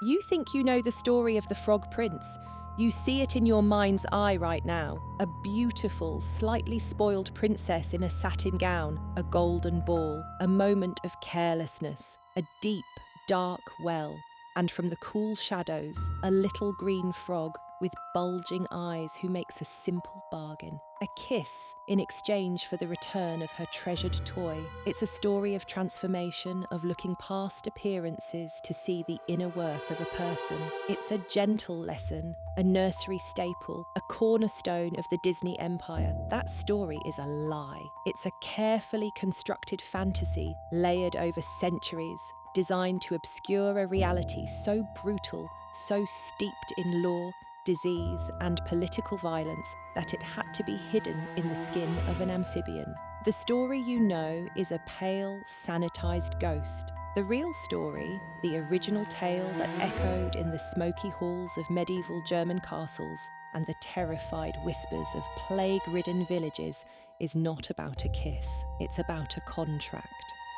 You think you know the story of the Frog Prince. You see it in your mind's eye right now. A beautiful, slightly spoiled princess in a satin gown, a golden ball, a moment of carelessness, a deep, dark well, and from the cool shadows, a little green frog with bulging eyes who makes a simple bargain. A kiss in exchange for the return of her treasured toy. It's a story of transformation, of looking past appearances to see the inner worth of a person. It's a gentle lesson, a nursery staple, a cornerstone of the Disney empire. That story is a lie. It's a carefully constructed fantasy layered over centuries, designed to obscure a reality so brutal, so steeped in law, disease, and political violence that it had to be hidden in the skin of an amphibian. The story you know is a pale, sanitized ghost. The real story, the original tale that echoed in the smoky halls of medieval German castles and the terrified whispers of plague-ridden villages, is not about a kiss. It's about a contract.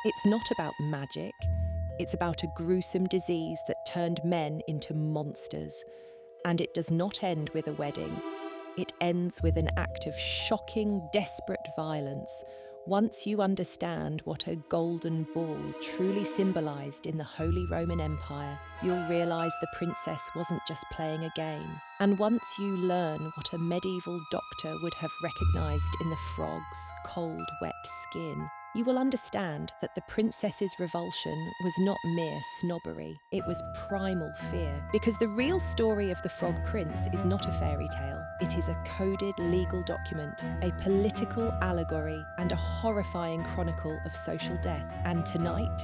It's not about magic. It's about a gruesome disease that turned men into monsters. And it does not end with a wedding. It ends with an act of shocking, desperate violence. Once you understand what a golden ball truly symbolized in the Holy Roman Empire, you'll realize the princess wasn't just playing a game. And once you learn what a medieval doctor would have recognized in the frog's cold, wet skin, you will understand that the princess's revulsion was not mere snobbery, it was primal fear. Because the real story of the Frog Prince is not a fairy tale. It is a coded legal document, a political allegory, and a horrifying chronicle of social death. And tonight,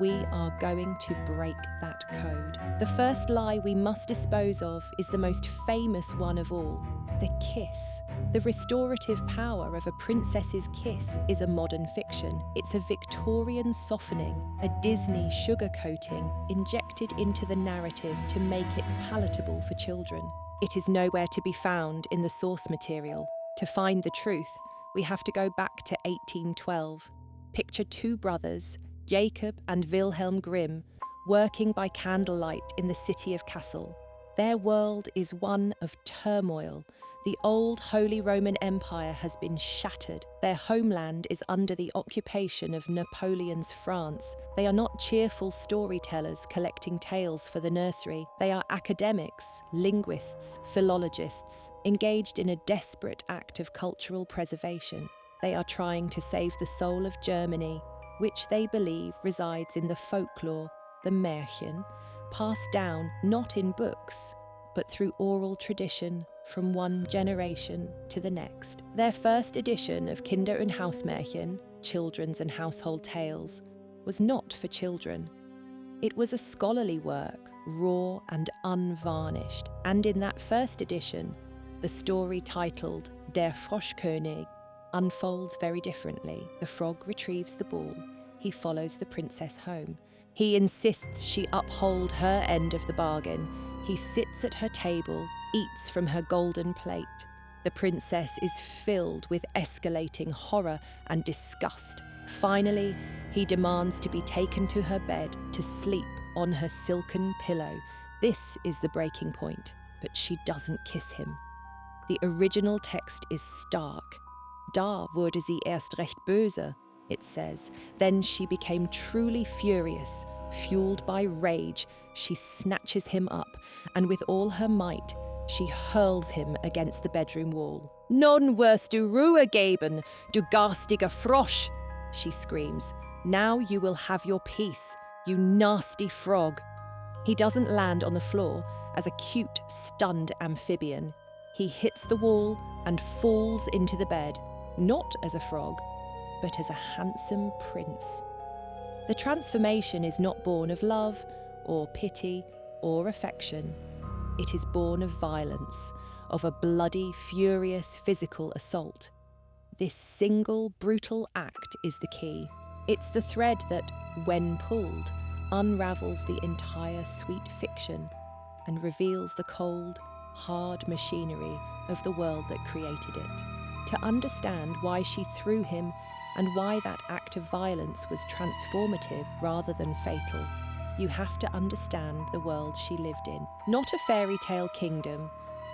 we are going to break that code. The first lie we must dispose of is the most famous one of all, the kiss. The restorative power of a princess's kiss is a modern fiction. It's a Victorian softening, a Disney sugarcoating injected into the narrative to make it palatable for children. It is nowhere to be found in the source material. To find the truth, we have to go back to 1812. Picture two brothers, Jacob and Wilhelm Grimm, working by candlelight in the city of Kassel. Their world is one of turmoil. The old Holy Roman Empire has been shattered. Their homeland is under the occupation of Napoleon's France. They are not cheerful storytellers collecting tales for the nursery. They are academics, linguists, philologists, engaged in a desperate act of cultural preservation. They are trying to save the soul of Germany, which they believe resides in the folklore, the Märchen, passed down not in books, but through oral tradition from one generation to the next. Their first edition of Kinder- und Hausmärchen, Children's and Household Tales, was not for children. It was a scholarly work, raw and unvarnished, and in that first edition, the story titled Der Froschkönig unfolds very differently. The frog retrieves the ball. He follows the princess home. He insists she uphold her end of the bargain. He sits at her table, eats from her golden plate. The princess is filled with escalating horror and disgust. Finally, he demands to be taken to her bed to sleep on her silken pillow. This is the breaking point, but she doesn't kiss him. The original text is stark. Da wurde sie erst recht böse, it says. Then she became truly furious. Fueled by rage, she snatches him up, and with all her might, she hurls him against the bedroom wall. Nun wirst du Ruhe geben, du garstiger Frosch, she screams. Now you will have your peace, you nasty frog. He doesn't land on the floor as a cute, stunned amphibian. He hits the wall and falls into the bed, not as a frog, but as a handsome prince. The transformation is not born of love, or pity, or affection. It is born of violence, of a bloody, furious physical assault. This single, brutal act is the key. It's the thread that, when pulled, unravels the entire sweet fiction and reveals the cold, hard machinery of the world that created it. To understand why she threw him and why that act of violence was transformative rather than fatal, you have to understand the world she lived in. Not a fairy tale kingdom,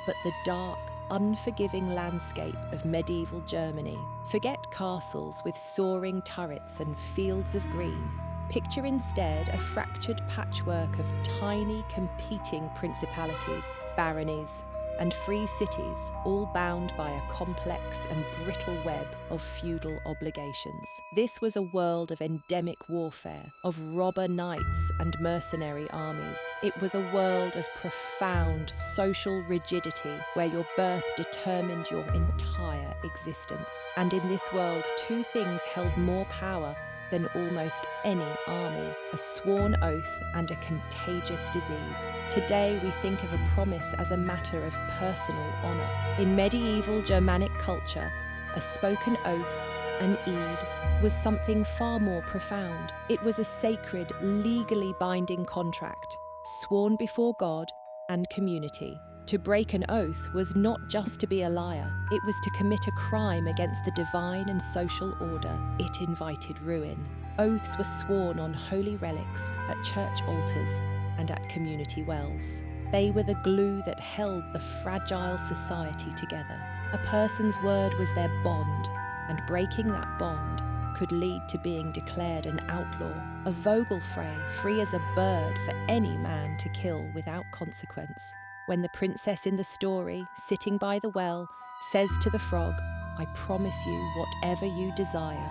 but the dark, unforgiving landscape of medieval Germany. Forget castles with soaring turrets and fields of green. Picture instead a fractured patchwork of tiny, competing principalities, baronies, and free cities, all bound by a complex and brittle web of feudal obligations. This was a world of endemic warfare, of robber knights and mercenary armies. It was a world of profound social rigidity, where your birth determined your entire existence. And in this world, two things held more power than almost any army: a sworn oath and a contagious disease. Today we think of a promise as a matter of personal honor. In medieval Germanic culture, a spoken oath, an eed, was something far more profound. It was a sacred, legally binding contract, sworn before God and community. To break an oath was not just to be a liar, it was to commit a crime against the divine and social order. It invited ruin. Oaths were sworn on holy relics, at church altars, and at community wells. They were the glue that held the fragile society together. A person's word was their bond, and breaking that bond could lead to being declared an outlaw, a vogelfrey free as a bird for any man to kill without consequence. When the princess in the story, sitting by the well, says to the frog, "I promise you whatever you desire,"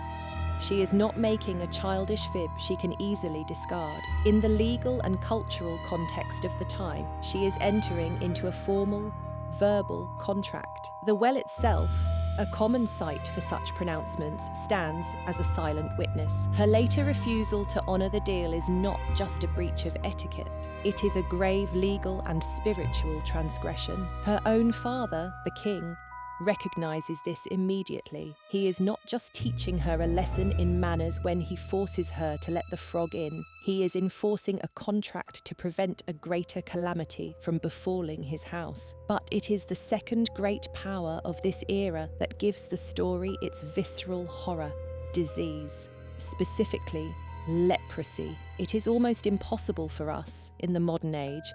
she is not making a childish fib she can easily discard. In the legal and cultural context of the time, she is entering into a formal, verbal contract. The well itself, a common sight for such pronouncements, stands as a silent witness. Her later refusal to honour the deal is not just a breach of etiquette. It is a grave legal and spiritual transgression. Her own father, the king, recognises this immediately. He is not just teaching her a lesson in manners when he forces her to let the frog in. He is enforcing a contract to prevent a greater calamity from befalling his house. But it is the second great power of this era that gives the story its visceral horror: disease. Specifically, leprosy. It is almost impossible for us, in the modern age,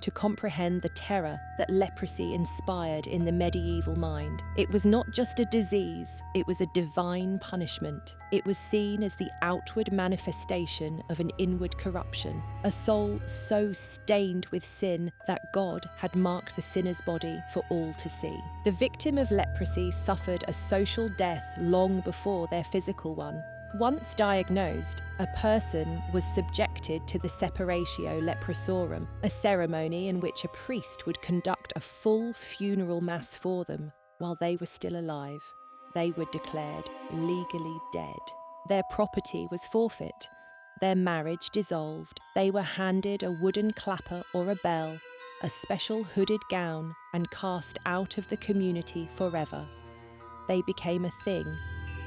to comprehend the terror that leprosy inspired in the medieval mind. It was not just a disease, it was a divine punishment. It was seen as the outward manifestation of an inward corruption, a soul so stained with sin that God had marked the sinner's body for all to see. The victim of leprosy suffered a social death long before their physical one. Once diagnosed, a person was subjected to the separatio leprosorum, a ceremony in which a priest would conduct a full funeral mass for them while they were still alive. They were declared legally dead. Their property was forfeit, their marriage dissolved. They were handed a wooden clapper or a bell, a special hooded gown, and cast out of the community forever. They became a thing,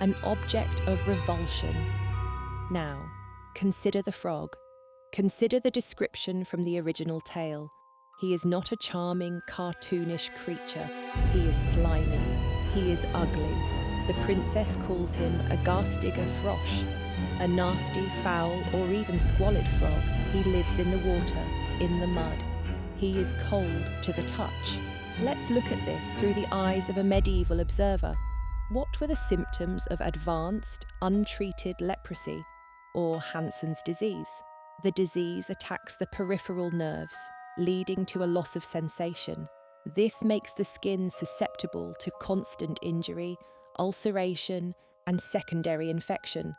an object of revulsion. Now, consider the frog. Consider the description from the original tale. He is not a charming, cartoonish creature. He is slimy. He is ugly. The princess calls him a garstiger frosch, a nasty, foul, or even squalid frog. He lives in the water, in the mud. He is cold to the touch. Let's look at this through the eyes of a medieval observer. What were the symptoms of advanced, untreated leprosy, or Hansen's disease? The disease attacks the peripheral nerves, leading to a loss of sensation. This makes the skin susceptible to constant injury, ulceration, and secondary infection,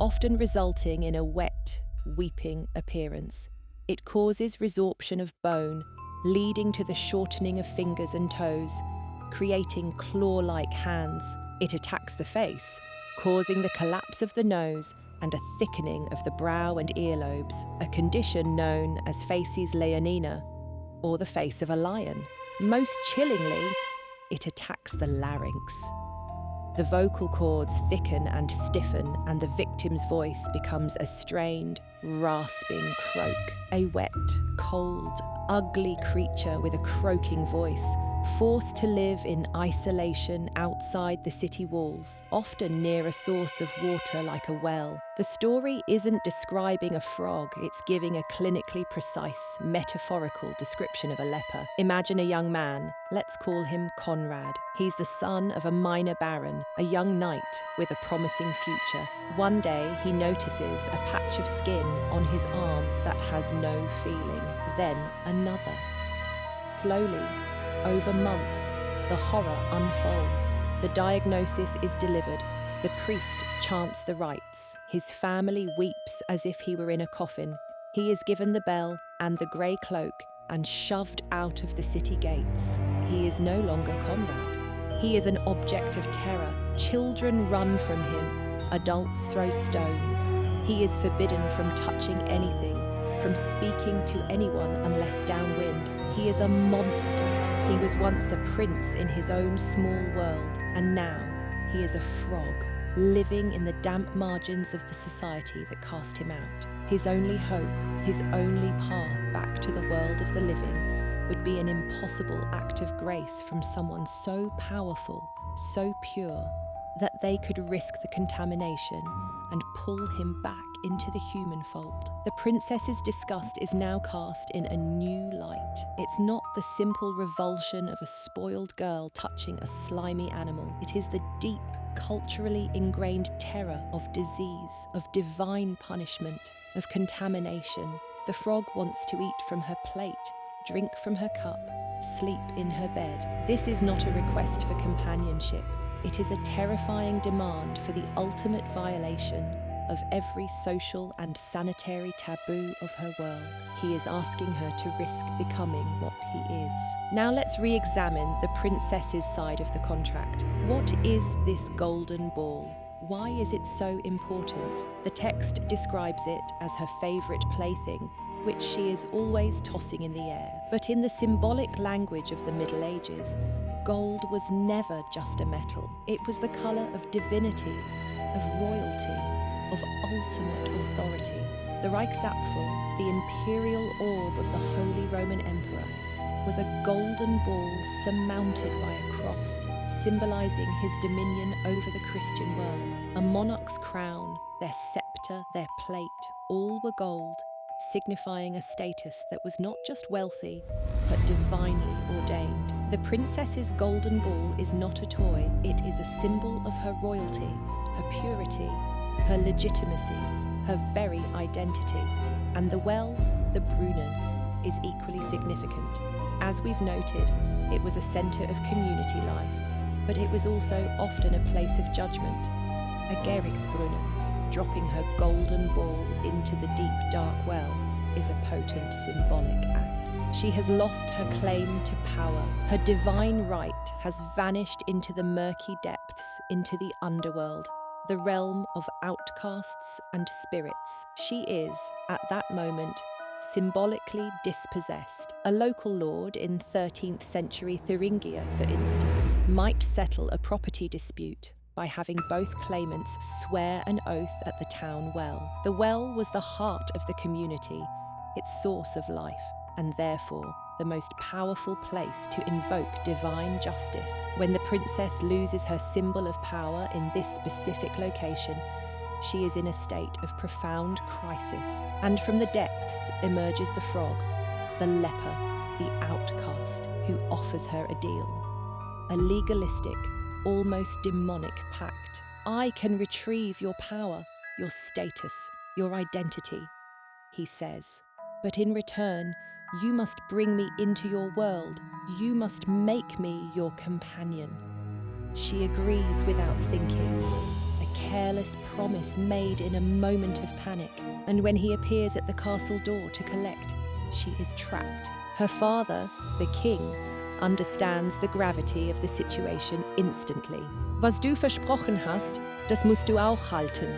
often resulting in a wet, weeping appearance. It causes resorption of bone, leading to the shortening of fingers and toes, creating claw-like hands. It attacks the face, causing the collapse of the nose and a thickening of the brow and earlobes, a condition known as facies leonina, or the face of a lion. Most chillingly, it attacks the larynx. The vocal cords thicken and stiffen, and the victim's voice becomes a strained, rasping croak. A wet, cold, ugly creature with a croaking voice, forced to live in isolation outside the city walls, often near a source of water like a well. The story isn't describing a frog, it's giving a clinically precise, metaphorical description of a leper. Imagine a young man, let's call him Conrad. He's the son of a minor baron, a young knight with a promising future. One day, he notices a patch of skin on his arm that has no feeling. Then another. Slowly, over months, the horror unfolds. The diagnosis is delivered. The priest chants the rites. His family weeps as if he were in a coffin. He is given the bell and the grey cloak and shoved out of the city gates. He is no longer Conrad. He is an object of terror. Children run from him. Adults throw stones. He is forbidden from touching anything, from speaking to anyone unless downwind. He is a monster. He was once a prince in his own small world, and now he is a frog, living in the damp margins of the society that cast him out. His only hope, his only path back to the world of the living, would be an impossible act of grace from someone so powerful, so pure, that they could risk the contamination and pull him back into the human fold. The princess's disgust is now cast in a new light. It's not the simple revulsion of a spoiled girl touching a slimy animal. It is the deep, culturally ingrained terror of disease, of divine punishment, of contamination. The frog wants to eat from her plate, drink from her cup, sleep in her bed. This is not a request for companionship. It is a terrifying demand for the ultimate violation of every social and sanitary taboo of her world. He is asking her to risk becoming what he is. Now let's re-examine the princess's side of the contract. What is this golden ball? Why is it so important? The text describes it as her favourite plaything, which she is always tossing in the air. But in the symbolic language of the Middle Ages, gold was never just a metal. It was the colour of divinity, of royalty, of ultimate authority. The Reichsapfel, the imperial orb of the Holy Roman Emperor, was a golden ball surmounted by a cross, symbolising his dominion over the Christian world. A monarch's crown, their sceptre, their plate, all were gold, signifying a status that was not just wealthy, but divinely ordained. The princess's golden ball is not a toy, it is a symbol of her royalty, her purity, her legitimacy, her very identity. And the well, the Brunnen, is equally significant. As we've noted, it was a centre of community life, but it was also often a place of judgment. A Gerichtsbrunnen, dropping her golden ball into the deep dark well, is a potent symbolic act. She has lost her claim to power. Her divine right has vanished into the murky depths, into the underworld, the realm of outcasts and spirits. She is, at that moment, symbolically dispossessed. A local lord in 13th century Thuringia, for instance, might settle a property dispute by having both claimants swear an oath at the town well. The well was the heart of the community, its source of life, and therefore the most powerful place to invoke divine justice. When the princess loses her symbol of power in this specific location, she is in a state of profound crisis. And from the depths emerges the frog, the leper, the outcast, who offers her a deal. A legalistic, almost demonic pact. I can retrieve your power, your status, your identity, he says. But in return, you must bring me into your world. You must make me your companion. She agrees without thinking. A careless promise made in a moment of panic. And when he appears at the castle door to collect, she is trapped. Her father, the king, understands the gravity of the situation instantly. Was du versprochen hast, das musst du auch halten,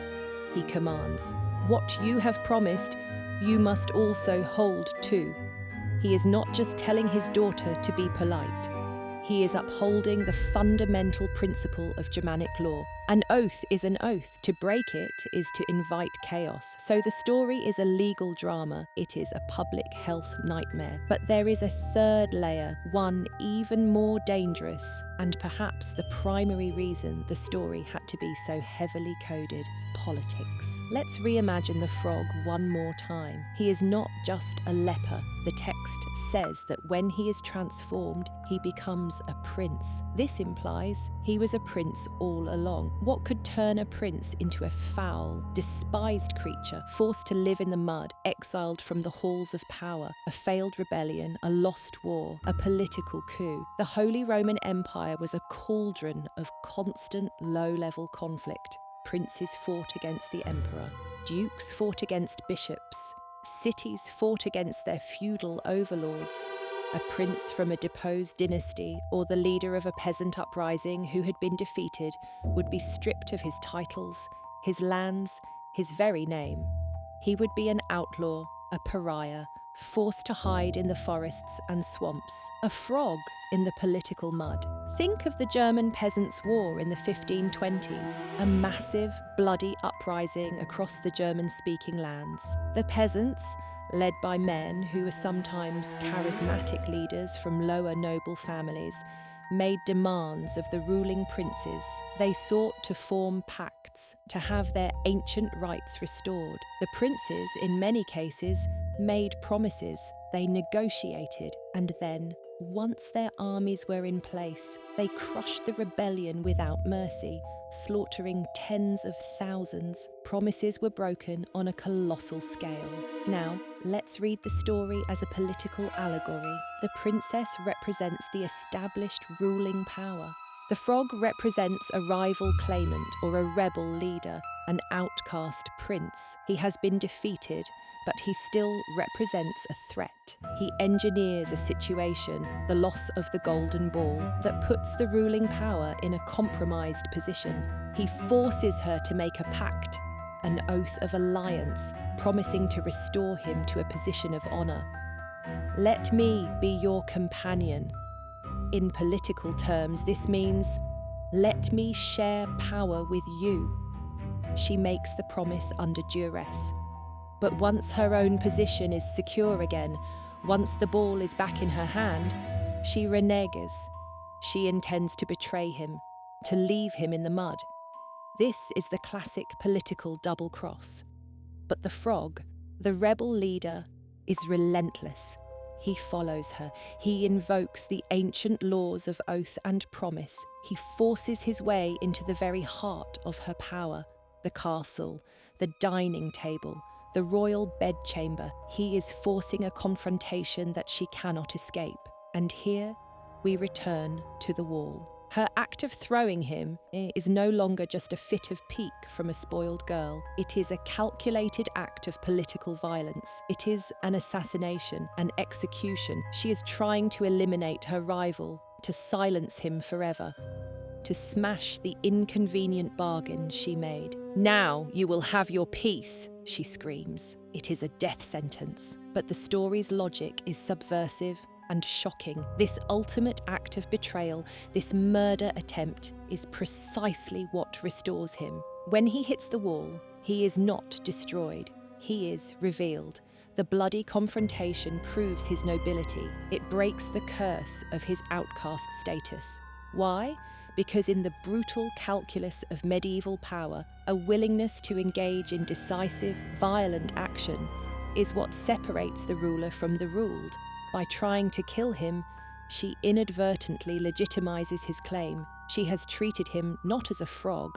he commands. What you have promised, you must also hold too. He is not just telling his daughter to be polite. He is upholding the fundamental principle of Germanic law. An oath is an oath. To break it is to invite chaos. So the story is a legal drama. It is a public health nightmare. But there is a third layer, one even more dangerous, and perhaps the primary reason the story had to be so heavily coded: politics. Let's reimagine the frog one more time. He is not just a leper. The text says that when he is transformed, he becomes a prince. This implies he was a prince all along. What could turn a prince into a foul, despised creature, forced to live in the mud, exiled from the halls of power, a failed rebellion, a lost war, a political coup? The Holy Roman Empire was a cauldron of constant low-level conflict. Princes fought against the emperor. Dukes fought against bishops. Cities fought against their feudal overlords. A prince from a deposed dynasty or the leader of a peasant uprising who had been defeated would be stripped of his titles, his lands, his very name. He would be an outlaw, a pariah, forced to hide in the forests and swamps, a frog in the political mud. Think of the German Peasants' War in the 1520s, a massive, bloody uprising across the German-speaking lands. The peasants, led by men who were sometimes charismatic leaders from lower noble families, made demands of the ruling princes. They sought to form pacts, to have their ancient rights restored. The princes, in many cases, made promises. They negotiated, and then, once their armies were in place, they crushed the rebellion without mercy, slaughtering tens of thousands. Promises were broken on a colossal scale. Now, let's read the story as a political allegory. The princess represents the established ruling power. The frog represents a rival claimant or a rebel leader, an outcast prince. He has been defeated, but he still represents a threat. He engineers a situation, the loss of the golden ball, that puts the ruling power in a compromised position. He forces her to make a pact, an oath of alliance, promising to restore him to a position of honor. Let me be your companion. In political terms, this means, let me share power with you. She makes the promise under duress. But once her own position is secure again, once the ball is back in her hand, she reneges. She intends to betray him, to leave him in the mud. This is the classic political double cross. But the frog, the rebel leader, is relentless. He follows her. He invokes the ancient laws of oath and promise. He forces his way into the very heart of her power, the castle, the dining table, the royal bedchamber. He is forcing a confrontation that she cannot escape. And here we return to the wall. Her act of throwing him is no longer just a fit of pique from a spoiled girl. It is a calculated act of political violence. It is an assassination, an execution. She is trying to eliminate her rival, to silence him forever, to smash the inconvenient bargain she made. Now you will have your peace, she screams. It is a death sentence, but the story's logic is subversive and shocking. This ultimate act of betrayal, this murder attempt, is precisely what restores him. When he hits the wall, he is not destroyed. He is revealed. The bloody confrontation proves his nobility. It breaks the curse of his outcast status. Why? Because in the brutal calculus of medieval power, a willingness to engage in decisive, violent action is what separates the ruler from the ruled. By trying to kill him, she inadvertently legitimizes his claim. She has treated him not as a frog,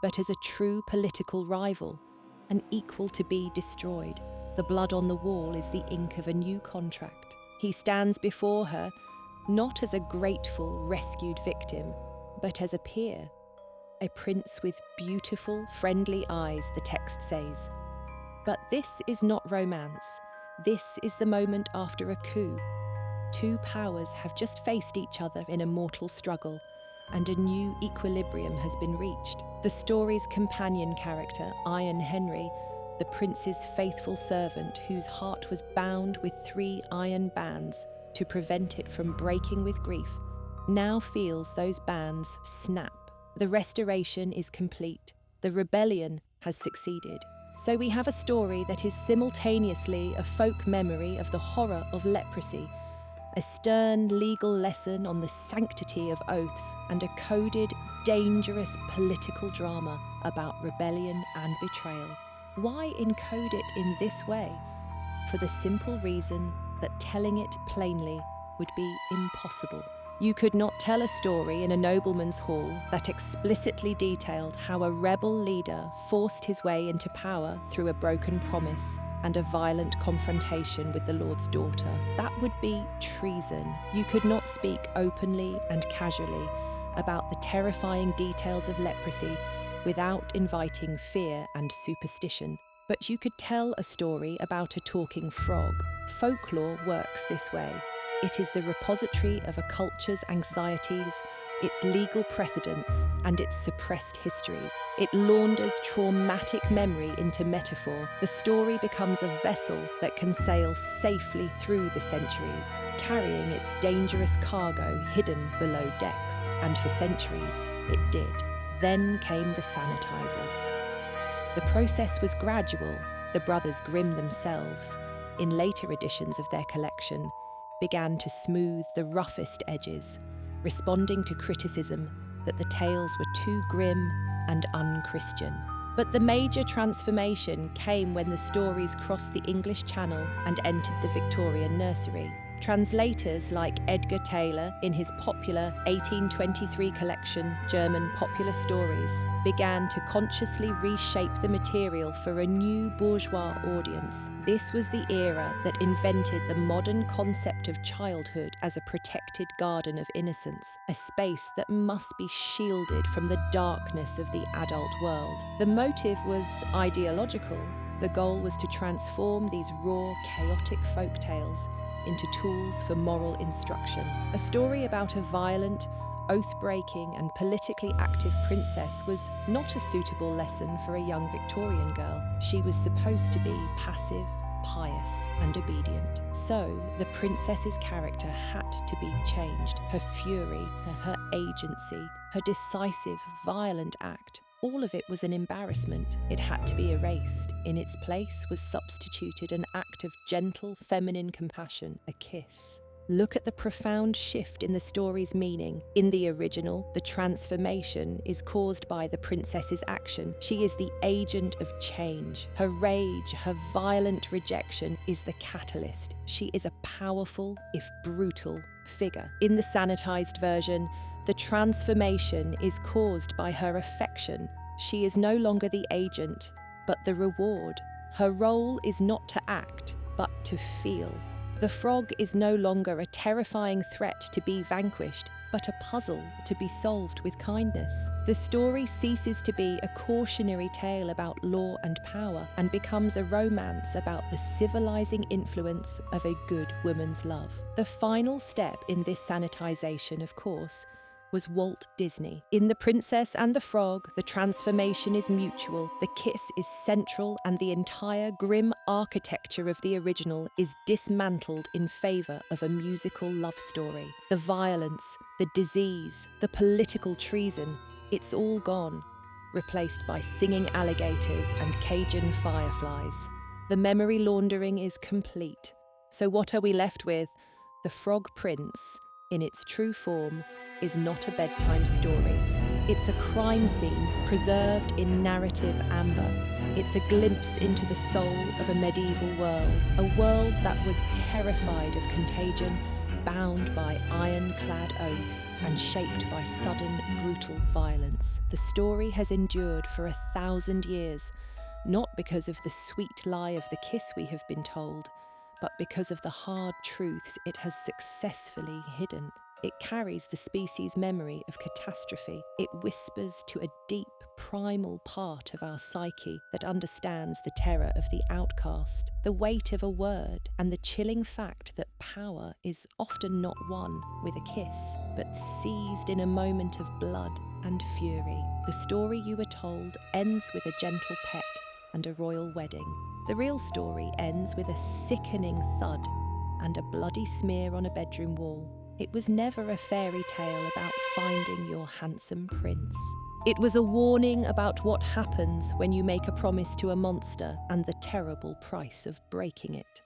but as a true political rival, an equal to be destroyed. The blood on the wall is the ink of a new contract. He stands before her, not as a grateful, rescued victim, but as a peer, a prince with beautiful, friendly eyes, the text says. But this is not romance. This is the moment after a coup. Two powers have just faced each other in a mortal struggle, and a new equilibrium has been reached. The story's companion character, Iron Henry, the prince's faithful servant whose heart was bound with 3 iron bands to prevent it from breaking with grief, now feels those bands snap The restoration is complete. The rebellion has succeeded. So we have a story that is simultaneously a folk memory of the horror of leprosy, a stern legal lesson on the sanctity of oaths, and a coded, dangerous political drama about rebellion and betrayal. Why encode it in this way? For the simple reason that telling it plainly would be impossible. You could not tell a story in a nobleman's hall that explicitly detailed how a rebel leader forced his way into power through a broken promise and a violent confrontation with the Lord's daughter. That would be treason. You could not speak openly and casually about the terrifying details of leprosy without inviting fear and superstition. But you could tell a story about a talking frog. Folklore works this way. It is the repository of a culture's anxieties, its legal precedents, and its suppressed histories. It launders traumatic memory into metaphor. The story becomes a vessel that can sail safely through the centuries, carrying its dangerous cargo hidden below decks. And for centuries, it did. Then came the sanitizers. The process was gradual. The brothers Grimm themselves, in later editions of their collection, began to smooth the roughest edges, responding to criticism that the tales were too grim and unchristian. But the major transformation came when the stories crossed the English Channel and entered the Victorian nursery. Translators like Edgar Taylor, in his popular 1823 collection, German Popular Stories, began to consciously reshape the material for a new bourgeois audience. This was the era that invented the modern concept of childhood as a protected garden of innocence, a space that must be shielded from the darkness of the adult world. The motive was ideological. The goal was to transform these raw, chaotic folk tales into tools for moral instruction. A story about a violent, oath-breaking and politically active princess was not a suitable lesson for a young Victorian girl. She was supposed to be passive, pious and obedient. So the princess's character had to be changed. Her fury, her agency, her decisive, violent act, all of it was an embarrassment. It had to be erased. In its place was substituted an act of gentle, feminine compassion, a kiss. Look at the profound shift in the story's meaning. In the original, the transformation is caused by the princess's action. She is the agent of change. Her rage, her violent rejection is the catalyst. She is a powerful, if brutal, figure. In the sanitized version, the transformation is caused by her affection. She is no longer the agent, but the reward. Her role is not to act, but to feel. The frog is no longer a terrifying threat to be vanquished, but a puzzle to be solved with kindness. The story ceases to be a cautionary tale about law and power and becomes a romance about the civilizing influence of a good woman's love. The final step in this sanitization, of course, was Walt Disney. In The Princess and the Frog, the transformation is mutual, the kiss is central, and the entire grim architecture of the original is dismantled in favour of a musical love story. The violence, the disease, the political treason, it's all gone, replaced by singing alligators and Cajun fireflies. The memory laundering is complete. So what are we left with? The Frog Prince, in its true form, is not a bedtime story. It's a crime scene preserved in narrative amber. It's a glimpse into the soul of a medieval world, a world that was terrified of contagion, bound by ironclad oaths and shaped by sudden, brutal violence. The story has endured for 1,000 years, not because of the sweet lie of the kiss we have been told, but because of the hard truths it has successfully hidden. It carries the species' memory of catastrophe. It whispers to a deep, primal part of our psyche that understands the terror of the outcast, the weight of a word, and the chilling fact that power is often not won with a kiss, but seized in a moment of blood and fury. The story you were told ends with a gentle peck and a royal wedding. The real story ends with a sickening thud and a bloody smear on a bedroom wall. It was never a fairy tale about finding your handsome prince. It was a warning about what happens when you make a promise to a monster and the terrible price of breaking it.